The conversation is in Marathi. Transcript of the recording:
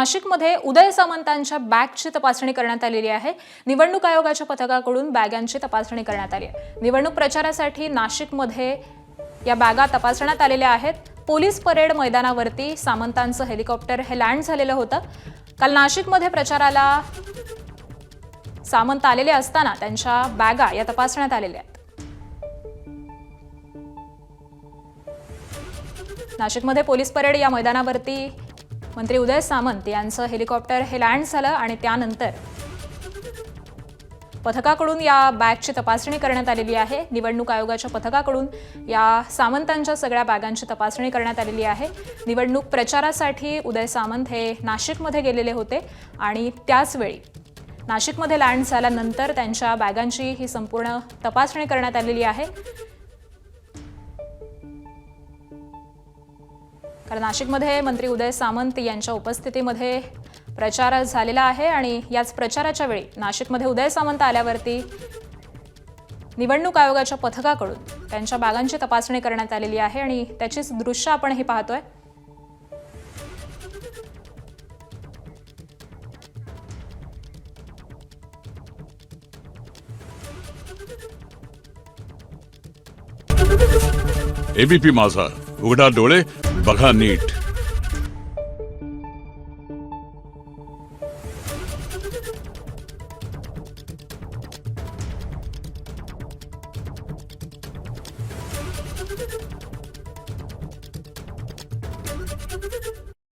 नाशिकमध्ये उदय सामंतांच्या बॅगची तपासणी करण्यात आलेली आहे। निवडणूक आयोगाच्या पथकाकडून बॅगांची तपासणी करण्यात आली आहे। निवडणूक प्रचारासाठी नाशिकमध्ये या बॅगा तपासण्यात आलेल्या आहेत। पोलीस परेड मैदानावरती सामंतांचं हेलिकॉप्टर हे लँड झालेलं होतं। काल नाशिकमध्ये प्रचाराला सामंत आलेले असताना त्यांच्या बॅगा या तपासण्यात आलेल्या आहेत। नाशिकमध्ये पोलीस परेड या मैदानावरती मंत्री उदय सामंत यांचं हेलिकॉप्टर हे लँड झालं आणि त्यानंतर पथकाकडून या बॅगची तपासणी करण्यात आलेली आहे। निवडणूक आयोगाच्या पथकाकडून या सामंतांच्या सगळ्या बॅगांची तपासणी करण्यात आलेली आहे। निवडणूक प्रचारासाठी उदय सामंत हे नाशिकमध्ये गेलेले होते आणि त्याच वेळी नाशिकमध्ये लँड झाल्यानंतर त्यांच्या बॅगांची ही संपूर्ण तपासणी करण्यात आलेली आहे। कारण नाशिकमध्ये मंत्री उदय सामंत यांच्या उपस्थितीमध्ये प्रचार झालेला आहे आणि याच प्रचाराच्या वेळी नाशिकमध्ये उदय सामंत आल्यावरती निवडणूक आयोगाच्या पथकाकडून त्यांच्या बॅगांची तपासणी करण्यात आलेली आहे आणि त्याचीच दृश्य आपण हे पाहतोय। एबीपी माझा, उघडा डोळे बघा नीट।